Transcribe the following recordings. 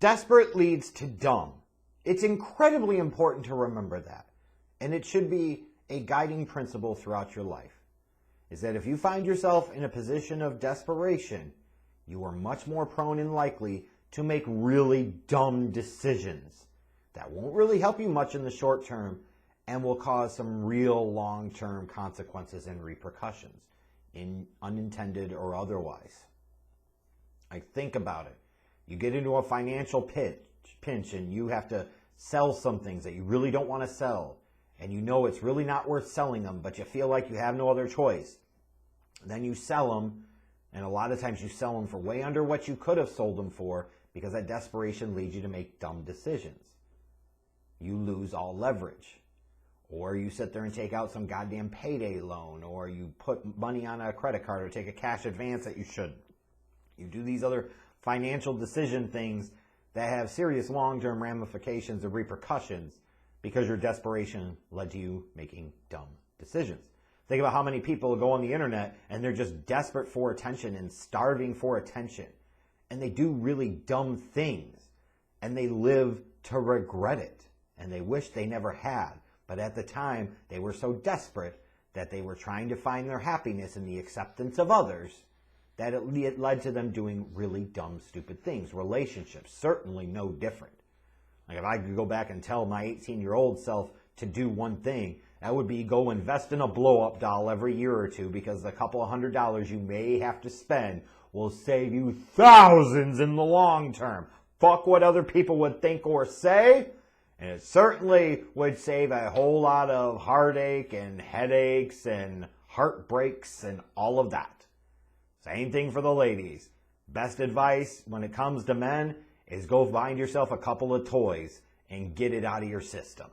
Desperate leads to dumb. It's incredibly important to remember that. And it should be a guiding principle throughout your life. Is that if you find yourself in a position of desperation, you are much more prone and likely to make really dumb decisions that won't really help you much in the short term and will cause some real long-term consequences and repercussions, unintended or otherwise. Like, think about it. You get into a financial pinch and you have to sell some things that you really don't want to sell, and you know it's really not worth selling them, but you feel like you have no other choice. Then you sell them, and a lot of times you sell them for way under what you could have sold them for because that desperation leads you to make dumb decisions. You lose all leverage. Or you sit there and take out some goddamn payday loan, or you put money on a credit card or take a cash advance that you shouldn't. You do these other financial decision things that have serious long-term ramifications and repercussions because your desperation led to you making dumb decisions. Think about how many people go on the internet and they're just desperate for attention and starving for attention. And they do really dumb things. And they live to regret it. And they wish they never had. But at the time, they were so desperate that they were trying to find their happiness in the acceptance of others that it led to them doing really dumb, stupid things. Relationships, certainly no different. Like if I could go back and tell my 18-year-old self to do one thing, that would be go invest in a blow-up doll every year or two, because the couple of $100 you may have to spend will save you thousands in the long term. Fuck what other people would think or say, and it certainly would save a whole lot of heartache and headaches and heartbreaks and all of that. Same thing for the ladies. Best advice when it comes to men is go find yourself a couple of toys and get it out of your system.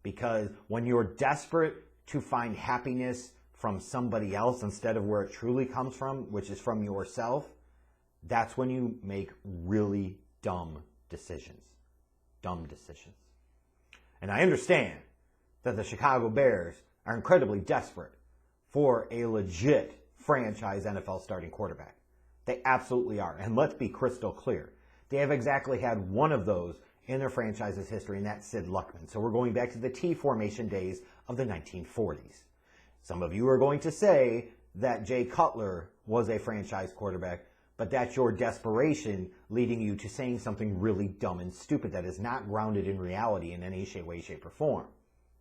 Because when you're desperate to find happiness from somebody else instead of where it truly comes from, which is from yourself, that's when you make really dumb decisions. Dumb decisions. And I understand that the Chicago Bears are incredibly desperate for a legit franchise NFL starting quarterback. They absolutely are. And let's be crystal clear. They have exactly had one of those in their franchise's history, and that's Sid Luckman. So we're going back to the T formation days of the 1940s. Some of you are going to say that Jay Cutler was a franchise quarterback, but that's your desperation leading you to saying something really dumb and stupid that is not grounded in reality in any way, shape, or form.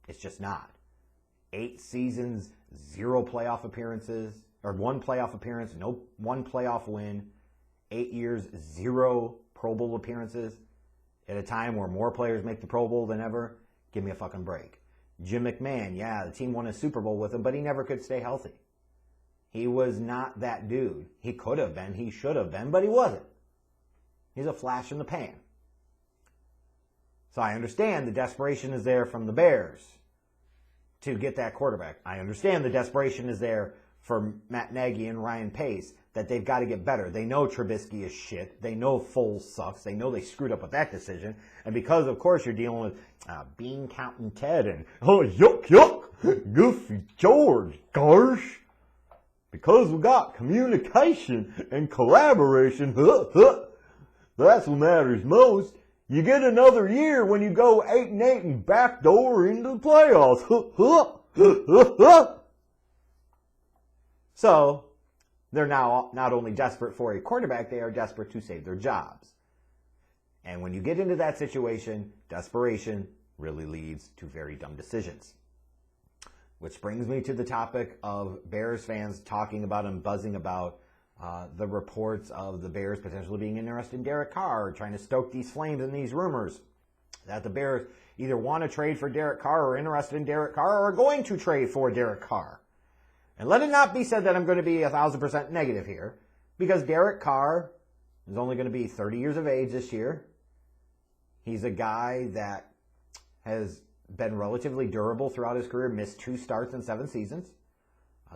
It's just not. 8 seasons, 0 playoff appearances, or 1 playoff appearance, no 1 playoff win, 8 years, 0 Pro Bowl appearances, at a time where more players make the Pro Bowl than ever. Give me a fucking break. Jim McMahon, yeah, the team won a Super Bowl with him, but he never could stay healthy. He was not that dude. He could have been, he should have been, but he wasn't. He's a flash in the pan. So I understand the desperation is there from the Bears to get that quarterback. I understand the desperation is there for Matt Nagy and Ryan Pace, that they've got to get better. They know Trubisky is shit. They know Foles sucks. They know they screwed up with that decision. And because, of course, you're dealing with Bean Counting Ted and, oh, yuck, Goofy George, gosh. Because we got communication and collaboration, that's what matters most. You get another year when you go 8-8 and backdoor into the playoffs. So, they're now not only desperate for a quarterback, they are desperate to save their jobs. And when you get into that situation, desperation really leads to very dumb decisions. Which brings me to the topic of Bears fans talking about and buzzing about the reports of the Bears potentially being interested in Derek Carr, trying to stoke these flames and these rumors that the Bears either want to trade for Derek Carr or are interested in Derek Carr or are going to trade for Derek Carr. And let it not be said that I'm going to be 1,000% negative here, because Derek Carr is only going to be 30 years of age this year. He's a guy that has been relatively durable throughout his career, missed 2 starts in 7 seasons.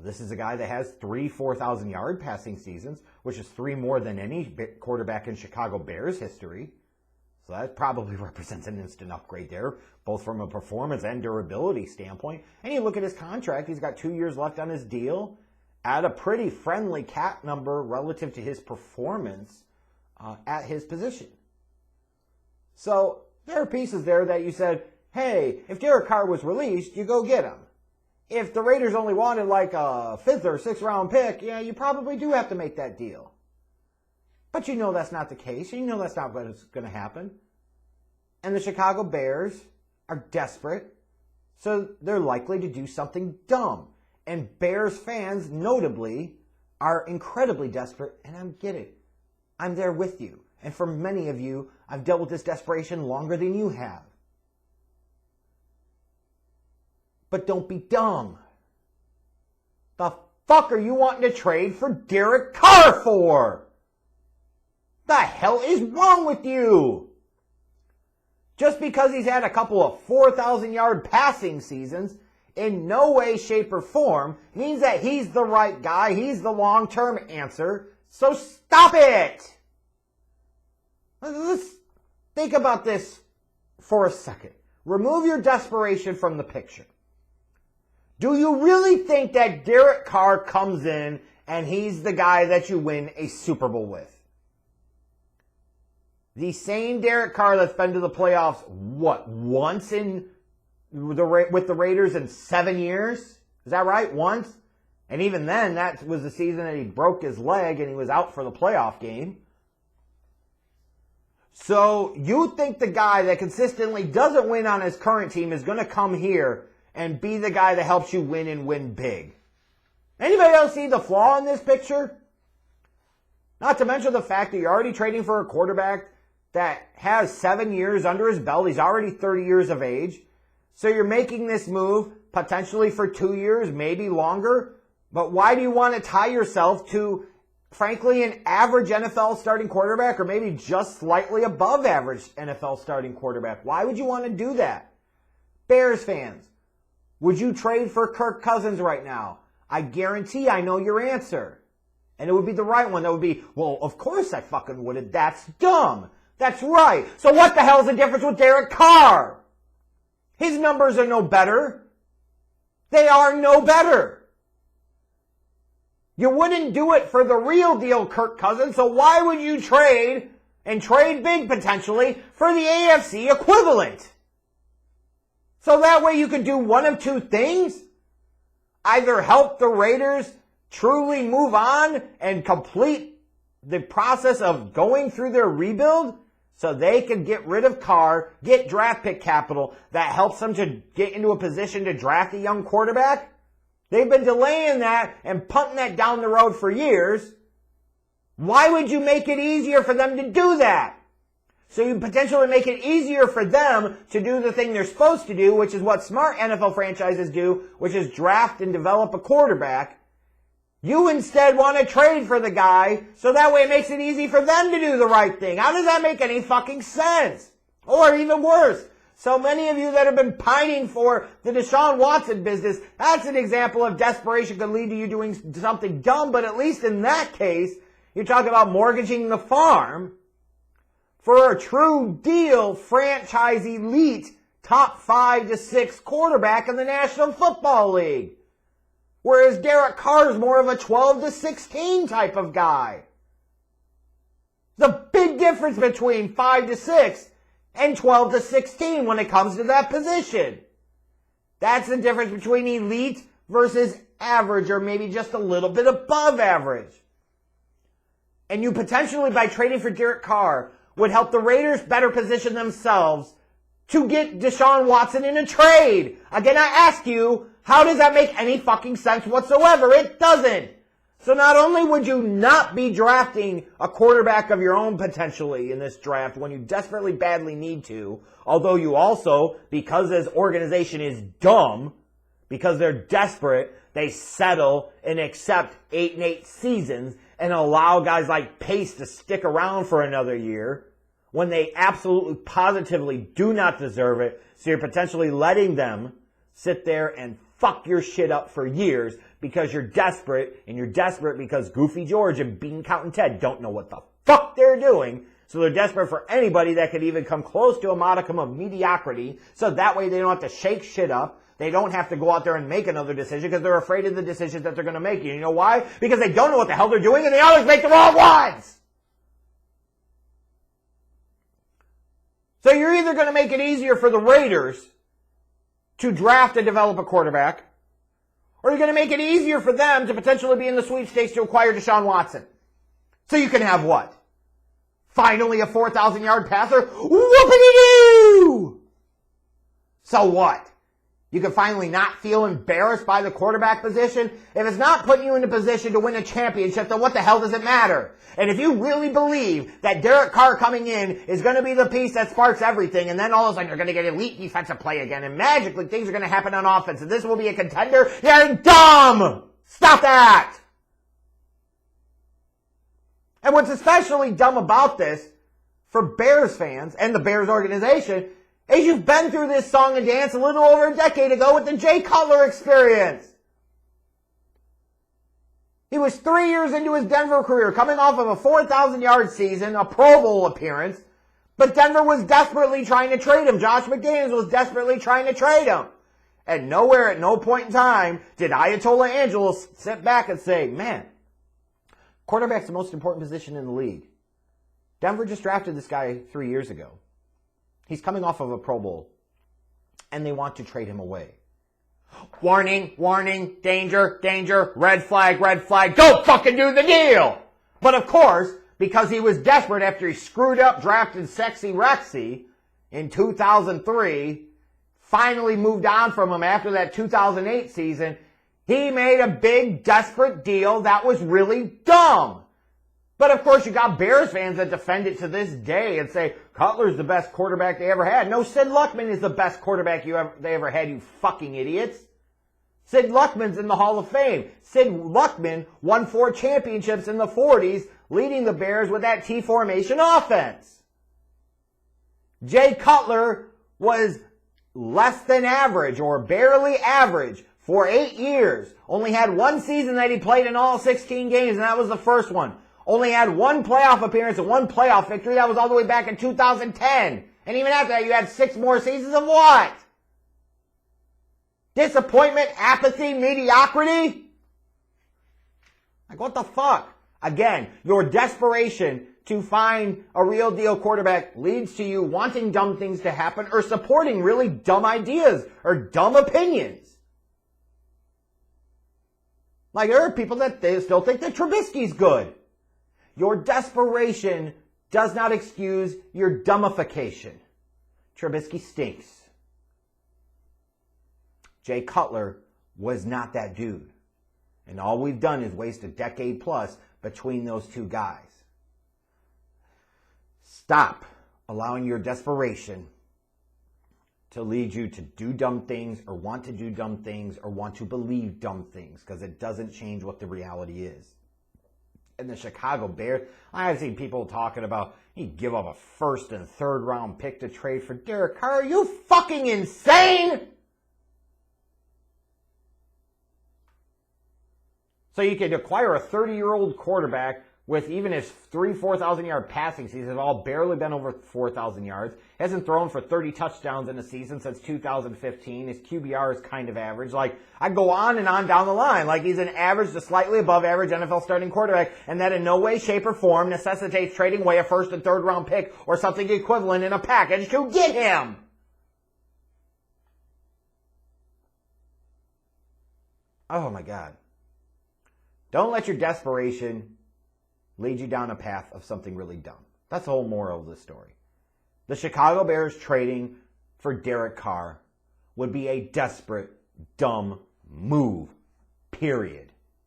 This is a guy that has 3 4,000-yard passing seasons, which is 3 more than any quarterback in Chicago Bears history. So that probably represents an instant upgrade there, both from a performance and durability standpoint. And you look at his contract, he's got 2 years left on his deal at a pretty friendly cap number relative to his performance at his position. So there are pieces there that you said, hey, if Derek Carr was released, you go get him. If the Raiders only wanted like a 5th or 6th round pick, yeah, you probably do have to make that deal. But you know that's not the case. You know that's not what's going to happen. And the Chicago Bears are desperate, so they're likely to do something dumb. And Bears fans, notably, are incredibly desperate, and I get it. I'm there with you. And for many of you, I've dealt with this desperation longer than you have. But don't be dumb. The fuck are you wanting to trade for Derek Carr for? The hell is wrong with you? Just because he's had a couple of 4,000-yard passing seasons in no way, shape, or form means that he's the right guy. He's the long-term answer. So stop it! Let's think about this for a second. Remove your desperation from the picture. Do you really think that Derek Carr comes in and he's the guy that you win a Super Bowl with? The same Derek Carr that's been to the playoffs, once with the Raiders in 7 years? Is that right? Once? And even then, that was the season that he broke his leg and he was out for the playoff game. So you think the guy that consistently doesn't win on his current team is going to come here and be the guy that helps you win and win big? Anybody else see the flaw in this picture? Not to mention the fact that you're already trading for a quarterback that has 7 years under his belt. He's already 30 years of age. So you're making this move potentially for 2 years, maybe longer. But why do you want to tie yourself to, frankly, an average NFL starting quarterback or maybe just slightly above average NFL starting quarterback? Why would you want to do that? Bears fans, would you trade for Kirk Cousins right now? I guarantee I know your answer. And it would be the right one. That would be, well, of course I fucking would. That's dumb. That's right. So what the hell's the difference with Derek Carr? His numbers are no better. They are no better. You wouldn't do it for the real deal, Kirk Cousins, so why would you trade, and trade big potentially, for the AFC equivalent? So that way you could do one of two things. Either help the Raiders truly move on and complete the process of going through their rebuild, so they can get rid of Carr, get draft pick capital that helps them to get into a position to draft a young quarterback. They've been delaying that and punting that down the road for years. Why would you make it easier for them to do that? So you potentially make it easier for them to do the thing they're supposed to do, which is what smart NFL franchises do, which is draft and develop a quarterback. You instead want to trade for the guy, so that way it makes it easy for them to do the right thing. How does that make any fucking sense? Or even worse, so many of you that have been pining for the Deshaun Watson business, that's an example of desperation could lead to you doing something dumb, but at least in that case, you're talking about mortgaging the farm for a true deal franchise elite top 5 to 6 quarterback in the National Football League. Whereas Derek Carr is more of a 12 to 16 type of guy. The big difference between 5 to 6 and 12 to 16 when it comes to that position. That's the difference between elite versus average, or maybe just a little bit above average. And you potentially, by trading for Derek Carr, would help the Raiders better position themselves to get Deshaun Watson in a trade. Again, I ask you, how does that make any fucking sense whatsoever? It doesn't. So not only would you not be drafting a quarterback of your own potentially in this draft when you desperately badly need to, although you also, because this organization is dumb, because they're desperate, they settle and accept 8-8 seasons and allow guys like Pace to stick around for another year when they absolutely positively do not deserve it. So you're potentially letting them sit there and fuck your shit up for years because you're desperate, and you're desperate because Goofy George and Bean Counting Ted don't know what the fuck they're doing. So they're desperate for anybody that could even come close to a modicum of mediocrity, so that way they don't have to shake shit up. They don't have to go out there and make another decision because they're afraid of the decisions that they're going to make. You know why? Because they don't know what the hell they're doing and they always make the wrong ones! So you're either going to make it easier for the Raiders to draft and develop a quarterback, or you're going to make it easier for them to potentially be in the sweepstakes to acquire Deshaun Watson. So you can have what? Finally a 4,000-yard passer? Whoopity-doo! So what? You can finally not feel embarrassed by the quarterback position? If it's not putting you in a position to win a championship, then what the hell does it matter? And if you really believe that Derek Carr coming in is going to be the piece that sparks everything, and then all of a sudden you're going to get elite defensive play again, and magically things are going to happen on offense, and this will be a contender, you're dumb! Stop that! And what's especially dumb about this, for Bears fans and the Bears organization, is you've been through this song and dance a little over a decade ago with the Jay Cutler experience. He was 3 years into his Denver career, coming off of a 4,000-yard season, a Pro Bowl appearance, but Denver was desperately trying to trade him. Josh McDaniels was desperately trying to trade him. And nowhere, at no point in time, did Ayatollah Angelos sit back and say, man, quarterback's the most important position in the league. Denver just drafted this guy 3 years ago. He's coming off of a Pro Bowl, and they want to trade him away. Warning, warning, danger, danger, red flag, go fucking do the deal! But of course, because he was desperate after he screwed up drafted Sexy Rexy in 2003, finally moved on from him after that 2008 season, he made a big, desperate deal that was really dumb. But of course, you got Bears fans that defend it to this day and say, Cutler's the best quarterback they ever had. No, Sid Luckman is the best quarterback they ever had, you fucking idiots. Sid Luckman's in the Hall of Fame. Sid Luckman won 4 championships in the 40s, leading the Bears with that T-formation offense. Jay Cutler was less than average or barely average for 8 years. Only had 1 season that he played in all 16 games, and that was the first one. Only had 1 playoff appearance and 1 playoff victory. That was all the way back in 2010. And even after that, you had 6 more seasons of what? Disappointment, apathy, mediocrity? Like, what the fuck? Again, your desperation to find a real deal quarterback leads to you wanting dumb things to happen or supporting really dumb ideas or dumb opinions. Like, there are people that they still think that Trubisky's good. Your desperation does not excuse your dumbification. Trubisky stinks. Jay Cutler was not that dude. And all we've done is waste a decade plus between those two guys. Stop allowing your desperation to lead you to do dumb things or want to do dumb things or want to believe dumb things, because it doesn't change what the reality is. And the Chicago Bears, I've seen people talking about he'd give up a 1st and 3rd round pick to trade for Derek Carr. Are you fucking insane? So you could acquire a 30-year-old quarterback with even his 4,000 yard passing seasons have all barely been over 4,000 yards. Hasn't thrown for 30 touchdowns in a season since 2015. His QBR is kind of average. Like, I go on and on down the line. Like, he's an average to slightly above average NFL starting quarterback, and that in no way, shape, or form necessitates trading away a 1st and 3rd round pick or something equivalent in a package to get him. Oh my God. Don't let your desperation lead you down a path of something really dumb. That's the whole moral of this story. The Chicago Bears trading for Derek Carr would be a desperate, dumb move. Period.